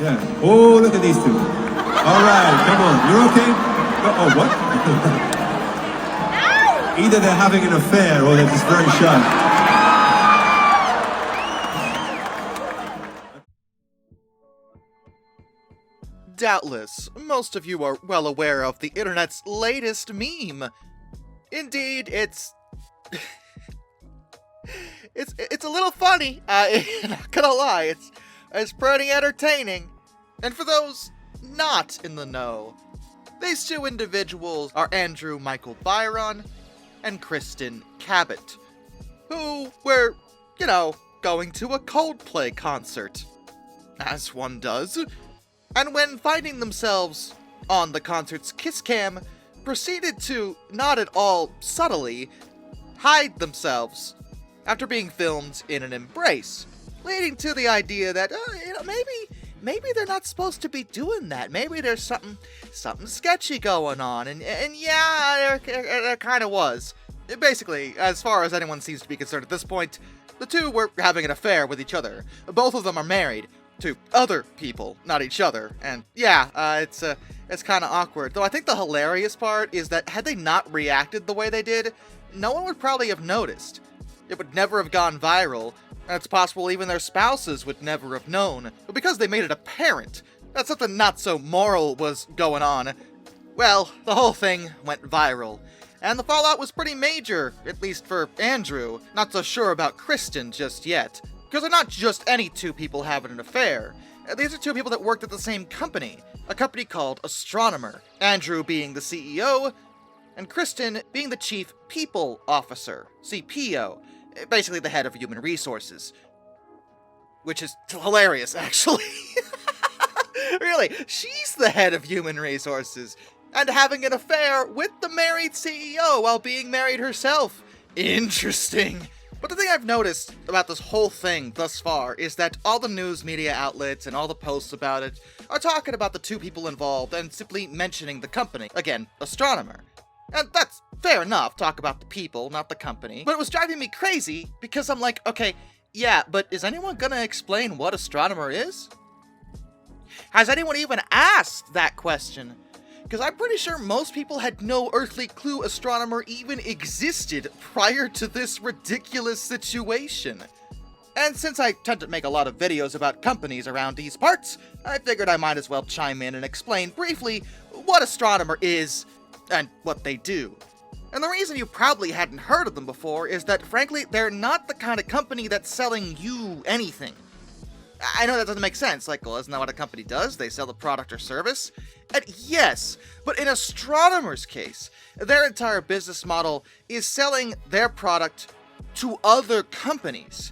Yeah. Oh, look at these two. All right, come on. You're okay? Oh, what? Either they're having an affair or they're just very shy. Doubtless, most of you are well aware of the internet's latest meme. Indeed, it's a little funny. Not gonna lie, it's pretty entertaining. And for those not in the know, these two individuals are Andrew Michael Byron and Kristin Cabot, who were, going to a Coldplay concert, as one does. And when finding themselves on the concert's kisscam, proceeded to, not at all subtly, hide themselves after being filmed in an embrace, leading to the idea that, maybe they're not supposed to be doing that. Maybe there's something sketchy going on, and yeah, there kind of was. Basically, as far as anyone seems to be concerned at this point, the two were having an affair with each other. Both of them are married to other people, not each other, and yeah, it's kind of awkward. Though I think the hilarious part is that had they not reacted the way they did, no one would probably have noticed. It would never have gone viral, and it's possible even their spouses would never have known. But because they made it apparent that something not so moral was going on, well, the whole thing went viral. And the fallout was pretty major, at least for Andrew. Not so sure about Kristin just yet. Because they're not just any two people having an affair. These are two people that worked at the same company, a company called Astronomer. Andrew being the CEO, and Kristin being the Chief People Officer, CPO, basically the head of human resources. Which is hilarious, actually. Really, she's the head of human resources, and having an affair with the married CEO while being married herself. Interesting. But the thing I've noticed about this whole thing thus far is that all the news media outlets and all the posts about it are talking about the two people involved and simply mentioning the company. Again, Astronomer. And that's fair enough, talk about the people, not the company. But it was driving me crazy because I'm like, okay, yeah, but is anyone gonna explain what Astronomer is? Has anyone even asked that question? Because I'm pretty sure most people had no earthly clue Astronomer even existed prior to this ridiculous situation. And since I tend to make a lot of videos about companies around these parts, I figured I might as well chime in and explain briefly what Astronomer is and what they do. And the reason you probably hadn't heard of them before is that, frankly, they're not the kind of company that's selling you anything. I know that doesn't make sense. Like, well, isn't that what a company does? They sell a product or service? And yes, but in Astronomer's case, their entire business model is selling their product to other companies.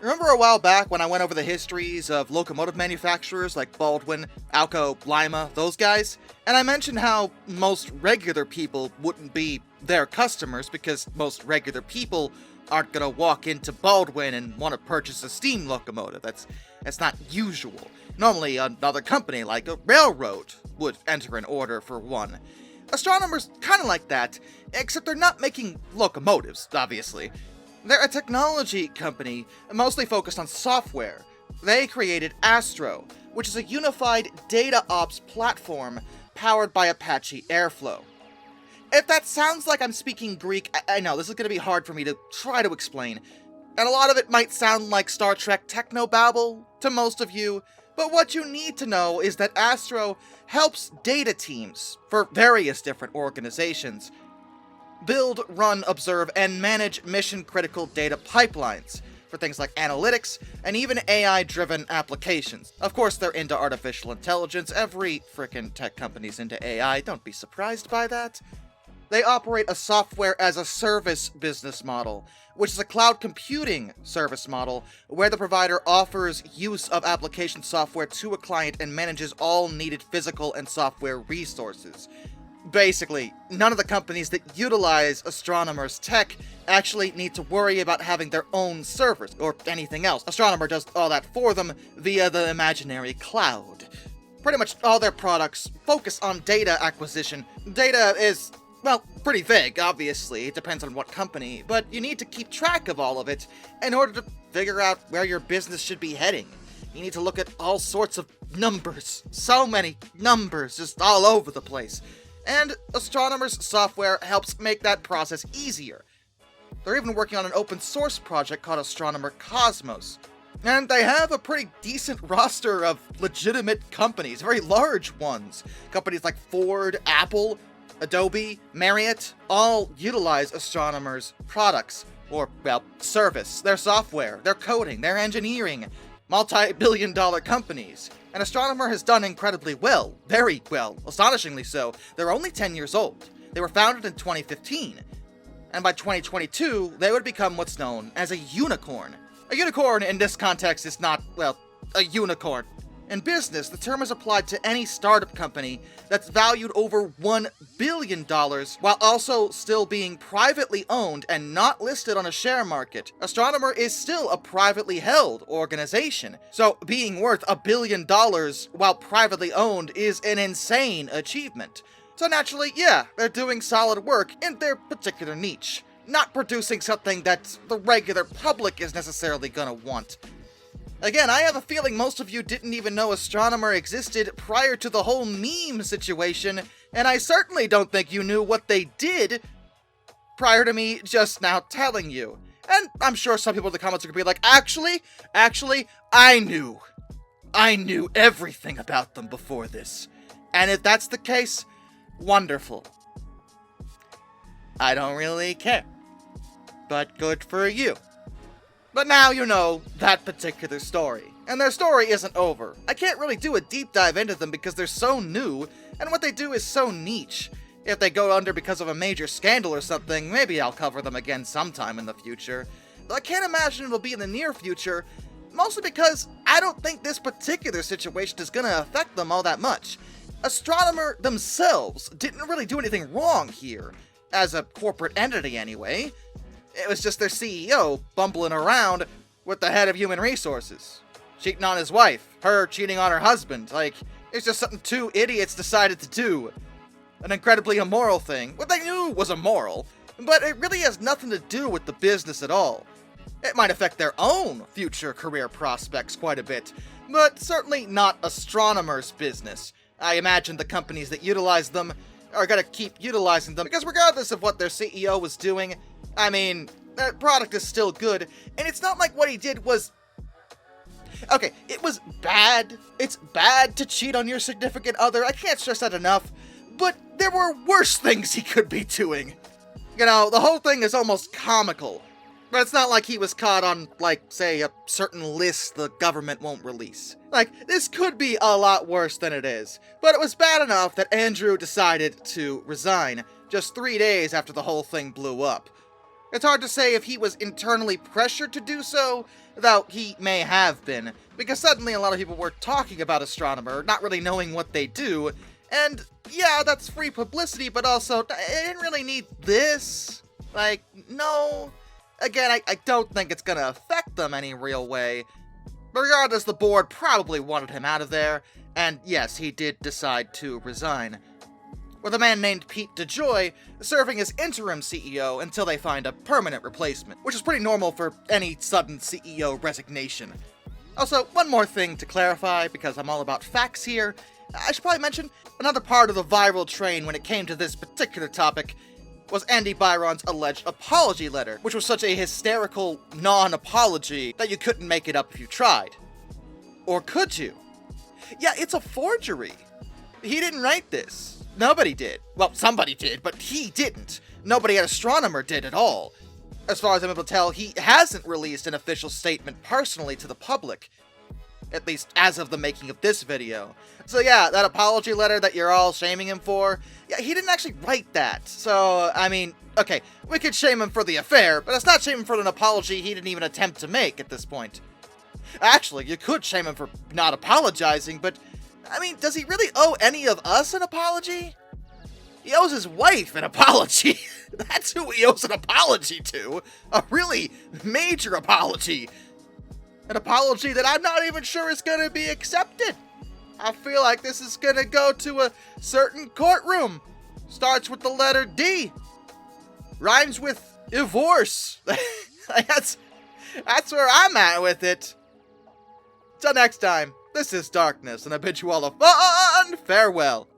Remember a while back when I went over the histories of locomotive manufacturers like Baldwin, Alco, Lima, those guys? And I mentioned how most regular people wouldn't be their customers because most regular people aren't gonna walk into Baldwin and want to purchase a steam locomotive. That's not usual. Normally, another company like a railroad would enter an order for one. Astronomer's kind of like that, except they're not making locomotives, obviously. They're a technology company, mostly focused on software. They created Astro, which is a unified data ops platform powered by Apache Airflow. If that sounds like I'm speaking Greek, I know, this is going to be hard for me to try to explain. And a lot of it might sound like Star Trek technobabble to most of you, but what you need to know is that Astro helps data teams for various different organizations build, run, observe, and manage mission-critical data pipelines for things like analytics and even AI-driven applications. Of course, they're into artificial intelligence. Every frickin' tech company's into AI. Don't be surprised by that. They operate a software-as-a-service business model, which is a cloud computing service model where the provider offers use of application software to a client and manages all needed physical and software resources. Basically, none of the companies that utilize Astronomer's tech actually need to worry about having their own servers or anything else. Astronomer does all that for them via the imaginary cloud. Pretty much all their products focus on data acquisition. Data is, well, pretty vague, obviously. It depends on what company, but you need to keep track of all of it in order to figure out where your business should be heading. you need to look at all sorts of numbers. So many numbers just all over the place. And Astronomer's software helps make that process easier. They're even working on an open source project called Astronomer Cosmos. And they have a pretty decent roster of legitimate companies, very large ones. Companies like Ford, Apple, Adobe, Marriott, all utilize Astronomer's products, or, well, service, their software, their coding, their engineering, multi-billion-dollar companies. And Astronomer has done incredibly well, very well, astonishingly so. They're only 10 years old. They were founded in 2015. And by 2022, they would become what's known as a unicorn. A unicorn in this context is not, well, a unicorn. In business, the term is applied to any startup company that's valued over $1 billion while also still being privately owned and not listed on a share market. Astronomer is still a privately held organization, so being worth $1 billion while privately owned is an insane achievement. So naturally, yeah, they're doing solid work in their particular niche, not producing something that the regular public is necessarily gonna want. Again, I have a feeling most of you didn't even know Astronomer existed prior to the whole meme situation, and I certainly don't think you knew what they did prior to me just now telling you. And I'm sure some people in the comments are gonna be like, actually, I knew everything about them before this. And if that's the case, wonderful. I don't really care. But good for you. But now you know that particular story. And their story isn't over. I can't really do a deep dive into them because they're so new, and what they do is so niche. If they go under because of a major scandal or something, maybe I'll cover them again sometime in the future. But I can't imagine it'll be in the near future, mostly because I don't think this particular situation is gonna affect them all that much. Astronomer themselves didn't really do anything wrong here, as a corporate entity anyway. It was just their CEO bumbling around with the head of human resources. Cheating on his wife, her cheating on her husband. Like, it's just something two idiots decided to do. An incredibly immoral thing. What they knew was immoral, but it really has nothing to do with the business at all. It might affect their own future career prospects quite a bit, but certainly not Astronomer's business. I imagine the companies that utilize them are gonna keep utilizing them, because regardless of what their CEO was doing, I mean, that product is still good, and it's not like what he did was... Okay, it was bad. It's bad to cheat on your significant other, I can't stress that enough, but there were worse things he could be doing. You know, the whole thing is almost comical, but it's not like he was caught on, like, say, a certain list the government won't release. Like, this could be a lot worse than it is, but it was bad enough that Andrew decided to resign just 3 days after the whole thing blew up. It's hard to say if he was internally pressured to do so, though he may have been, because suddenly a lot of people were talking about Astronomer, not really knowing what they do, and yeah, that's free publicity, but also, I didn't really need this. Like, no. Again, I don't think it's gonna affect them any real way, but regardless, the board probably wanted him out of there, and yes, he did decide to resign, with a man named Pete DeJoy serving as interim CEO until they find a permanent replacement, which is pretty normal for any sudden CEO resignation. Also, one more thing to clarify, because I'm all about facts here, I should probably mention another part of the viral train when it came to this particular topic was Andy Byron's alleged apology letter, which was such a hysterical non-apology that you couldn't make it up if you tried. Or could you? Yeah, it's a forgery. He didn't write this. Nobody did. Well, somebody did, but he didn't. Nobody at Astronomer did at all. As far as I'm able to tell, he hasn't released an official statement personally to the public. At least as of the making of this video. So yeah, that apology letter that you're all shaming him for, yeah, he didn't actually write that. So, I mean, okay, we could shame him for the affair, but it's not shame him for an apology he didn't even attempt to make at this point. Actually, you could shame him for not apologizing, but I mean, does he really owe any of us an apology? He owes his wife an apology. That's who he owes an apology to. A really major apology. An apology that I'm not even sure is going to be accepted. I feel like this is going to go to a certain courtroom. Starts with the letter D. Rhymes with divorce. That's where I'm at with it. Till next time, this is Darkness, and I bid you all a fond farewell.